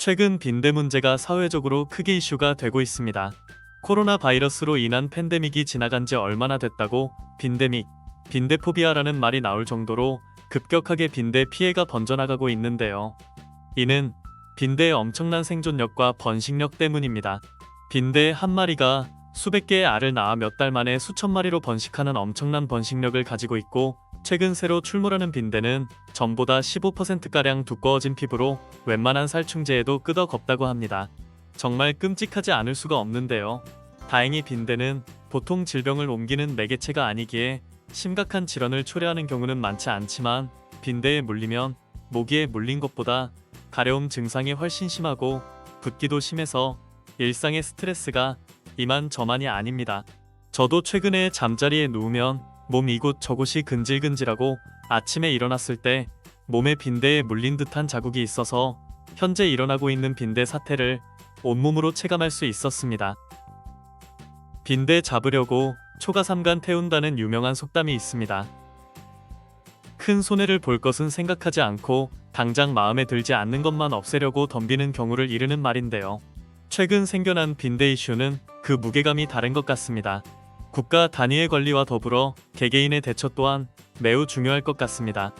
최근 빈대 문제가 사회적으로 크게 이슈가 되고 있습니다. 코로나 바이러스로 인한 팬데믹이 지나간 지 얼마나 됐다고 빈데믹, 빈대포비아라는 말이 나올 정도로 급격하게 빈대 피해가 번져나가고 있는데요. 이는 빈대의 엄청난 생존력과 번식력 때문입니다. 빈대 한 마리가 수백 개의 알을 낳아 몇 달 만에 수천 마리로 번식하는 엄청난 번식력을 가지고 있고, 최근 새로 출몰하는 빈대는 전보다 15%가량 두꺼워진 피부로 웬만한 살충제에도 끄덕없다고 합니다. 정말 끔찍하지 않을 수가 없는데요. 다행히 빈대는 보통 질병을 옮기는 매개체가 아니기에 심각한 질환을 초래하는 경우는 많지 않지만, 빈대에 물리면 모기에 물린 것보다 가려움 증상이 훨씬 심하고 붓기도 심해서 일상의 스트레스가 이만저만이 아닙니다. 저도 최근에 잠자리에 누우면 몸 이곳 저곳이 근질근질하고 아침에 일어났을 때 몸에 빈대에 물린 듯한 자국이 있어서 현재 일어나고 있는 빈대 사태를 온몸으로 체감할 수 있었습니다. 빈대 잡으려고 초가삼간 태운다는 유명한 속담이 있습니다. 큰 손해를 볼 것은 생각하지 않고 당장 마음에 들지 않는 것만 없애려고 덤비는 경우를 이르는 말인데요. 최근 생겨난 빈대 이슈는 그 무게감이 다른 것 같습니다. 국가 단위의 관리와 더불어 개개인의 대처 또한 매우 중요할 것 같습니다.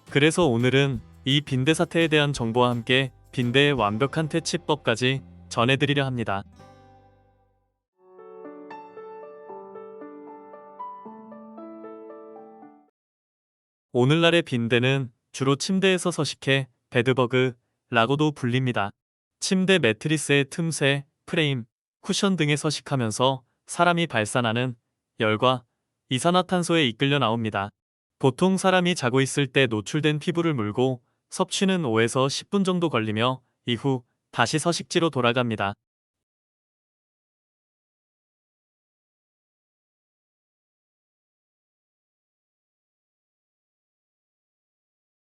그래서 오늘은 이 빈대 사태에 대한 정보와 함께 빈대의 완벽한 퇴치법까지 전해드리려 합니다. 오늘날의 빈대는 주로 침대에서 서식해 베드버그라고도 불립니다. 침대 매트리스의 틈새, 프레임, 쿠션 등에 서식하면서 사람이 발산하는 열과 이산화탄소에 이끌려 나옵니다. 보통 사람이 자고 있을 때 노출된 피부를 물고 섭취는 5에서 10분 정도 걸리며 이후 다시 서식지로 돌아갑니다.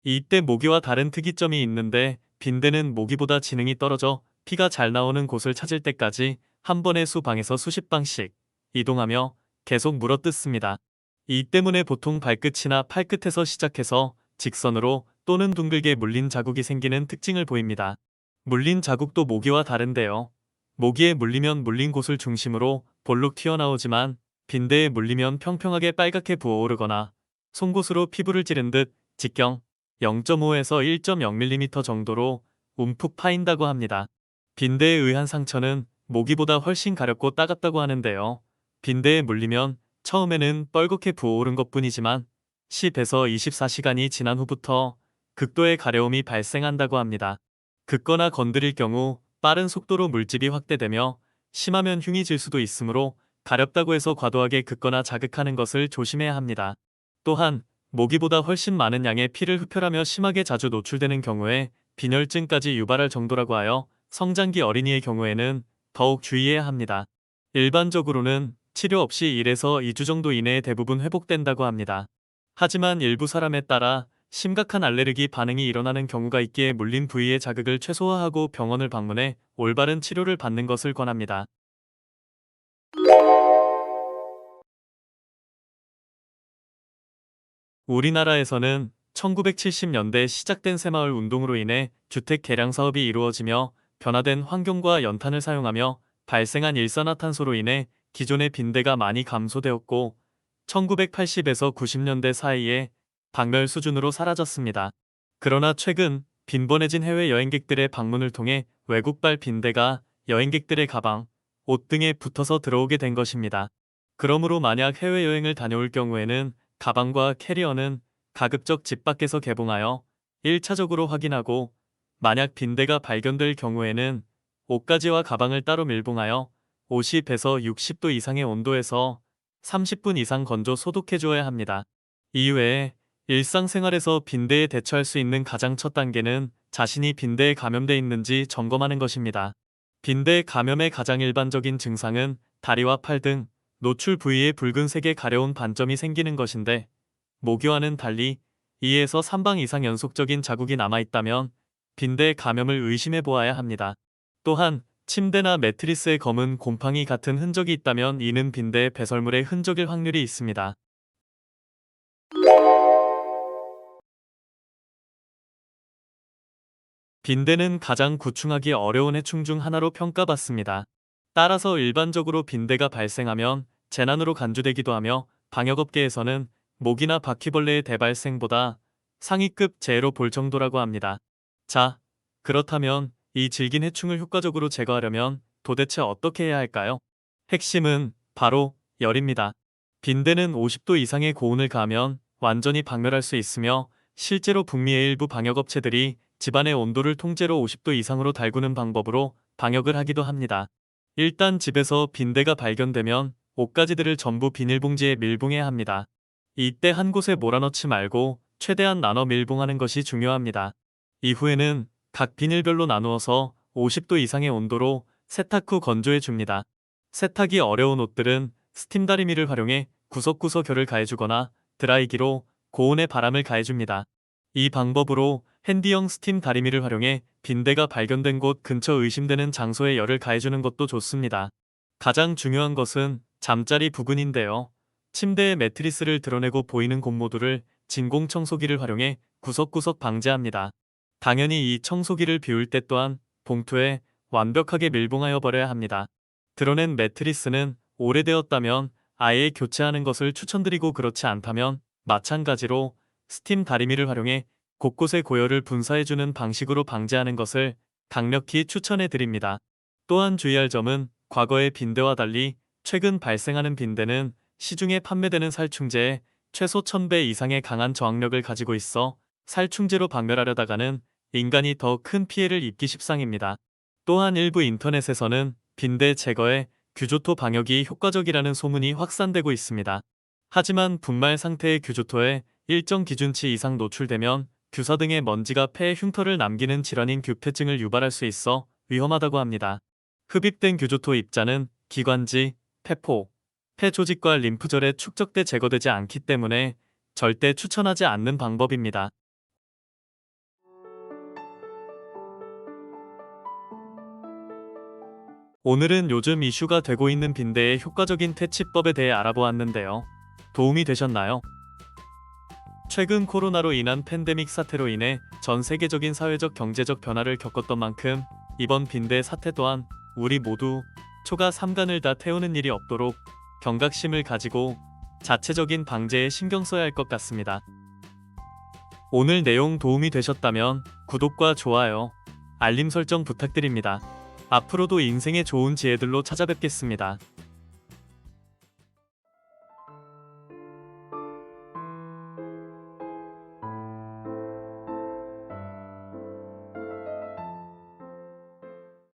이때 모기와 다른 특이점이 있는데, 빈대는 모기보다 지능이 떨어져 피가 잘 나오는 곳을 찾을 때까지 한 번에 수방에서 수십 방씩 이동하며 계속 물어뜯습니다. 이 때문에 보통 발끝이나 팔끝에서 시작해서 직선으로 또는 둥글게 물린 자국이 생기는 특징을 보입니다. 물린 자국도 모기와 다른데요. 모기에 물리면 물린 곳을 중심으로 볼록 튀어나오지만, 빈대에 물리면 평평하게 빨갛게 부어오르거나 송곳으로 피부를 찌른 듯 직경 0.5에서 1.0mm 정도로 움푹 파인다고 합니다. 빈대에 의한 상처는 모기보다 훨씬 가렵고 따갑다고 하는데요. 빈대에 물리면 처음에는 뻘겋게 부어오른 것뿐이지만 10에서 24시간이 지난 후부터 극도의 가려움이 발생한다고 합니다. 긋거나 건드릴 경우 빠른 속도로 물집이 확대되며 심하면 흉이 질 수도 있으므로 가렵다고 해서 과도하게 긋거나 자극하는 것을 조심해야 합니다. 또한 모기보다 훨씬 많은 양의 피를 흡혈하며 심하게 자주 노출되는 경우에 빈혈증까지 유발할 정도라고 하여 성장기 어린이의 경우에는 더욱 주의해야 합니다. 일반적으로는 치료 없이 1에서 2주 정도 이내에 대부분 회복된다고 합니다. 하지만 일부 사람에 따라 심각한 알레르기 반응이 일어나는 경우가 있기에 물린 부위의 자극을 최소화하고 병원을 방문해 올바른 치료를 받는 것을 권합니다. 우리나라에서는 1970년대 시작된 새마을 운동으로 인해 주택 개량 사업이 이루어지며 변화된 환경과 연탄을 사용하며 발생한 일산화탄소로 인해 기존의 빈대가 많이 감소되었고, 1980에서 90년대 사이에 박멸 수준으로 사라졌습니다. 그러나 최근 빈번해진 해외 여행객들의 방문을 통해 외국발 빈대가 여행객들의 가방, 옷 등에 붙어서 들어오게 된 것입니다. 그러므로 만약 해외여행을 다녀올 경우에는 가방과 캐리어는 가급적 집 밖에서 개봉하여 1차적으로 확인하고, 만약 빈대가 발견될 경우에는 옷가지와 가방을 따로 밀봉하여 50에서 60도 이상의 온도에서 30분 이상 건조 소독해 주어야 합니다. 이외에 일상생활에서 빈대에 대처할 수 있는 가장 첫 단계는 자신이 빈대에 감염돼 있는지 점검하는 것입니다. 빈대 감염의 가장 일반적인 증상은 다리와 팔 등 노출 부위에 붉은색의 가려운 반점이 생기는 것인데, 모기와는 달리 2에서 3방 이상 연속적인 자국이 남아있다면 빈대 감염을 의심해 보아야 합니다. 또한 침대나 매트리스에 검은 곰팡이 같은 흔적이 있다면 이는 빈대의 배설물의 흔적일 확률이 있습니다. 빈대는 가장 구충하기 어려운 해충 중 하나로 평가받습니다. 따라서 일반적으로 빈대가 발생하면 재난으로 간주되기도 하며 방역업계에서는 모기나 바퀴벌레의 대발생보다 상위급 재해로 볼 정도라고 합니다. 자, 그렇다면 이 질긴 해충을 효과적으로 제거하려면 도대체 어떻게 해야 할까요? 핵심은 바로 열입니다. 빈대는 50도 이상의 고온을 가하면 완전히 박멸할 수 있으며 실제로 북미의 일부 방역업체들이 집안의 온도를 통째로 50도 이상으로 달구는 방법으로 방역을 하기도 합니다. 일단 집에서 빈대가 발견되면 옷가지들을 전부 비닐봉지에 밀봉해야 합니다. 이때 한 곳에 몰아넣지 말고 최대한 나눠 밀봉하는 것이 중요합니다. 이후에는 각 비닐별로 나누어서 50도 이상의 온도로 세탁 후 건조해 줍니다. 세탁이 어려운 옷들은 스팀 다리미를 활용해 구석구석 결을 가해주거나 드라이기로 고온의 바람을 가해줍니다. 이 방법으로 핸디형 스팀 다리미를 활용해 빈대가 발견된 곳 근처 의심되는 장소에 열을 가해주는 것도 좋습니다. 가장 중요한 것은 잠자리 부근인데요. 침대의 매트리스를 드러내고 보이는 곳모두를 진공 청소기를 활용해 구석구석 방제합니다. 당연히 이 청소기를 비울 때 또한 봉투에 완벽하게 밀봉하여 버려야 합니다. 드러낸 매트리스는 오래되었다면 아예 교체하는 것을 추천드리고 그렇지 않다면 마찬가지로 스팀 다리미를 활용해 곳곳에 고열을 분사해주는 방식으로 방제하는 것을 강력히 추천해 드립니다. 또한 주의할 점은 과거의 빈대와 달리 최근 발생하는 빈대는 시중에 판매되는 살충제에 최소 1000배 이상의 강한 저항력을 가지고 있어 살충제로 박멸하려다가는 인간이 더 큰 피해를 입기 십상입니다. 또한 일부 인터넷에서는 빈대 제거에 규조토 방역이 효과적이라는 소문이 확산되고 있습니다. 하지만 분말 상태의 규조토에 일정 기준치 이상 노출되면 규사 등의 먼지가 폐에 흉터를 남기는 질환인 규폐증을 유발할 수 있어 위험하다고 합니다. 흡입된 규조토 입자는 기관지, 폐포, 폐 조직과 림프절에 축적돼 제거되지 않기 때문에 절대 추천하지 않는 방법입니다. 오늘은 요즘 이슈가 되고 있는 빈대의 효과적인 퇴치법에 대해 알아보았는데요. 도움이 되셨나요? 최근 코로나로 인한 팬데믹 사태로 인해 전 세계적인 사회적 경제적 변화를 겪었던 만큼 이번 빈대 사태 또한 우리 모두 초가 삼간을 다 태우는 일이 없도록 경각심을 가지고 자체적인 방제에 신경 써야 할 것 같습니다. 오늘 내용 도움이 되셨다면 구독과 좋아요, 알림 설정 부탁드립니다. 앞으로도 인생의 좋은 지혜들로 찾아뵙겠습니다.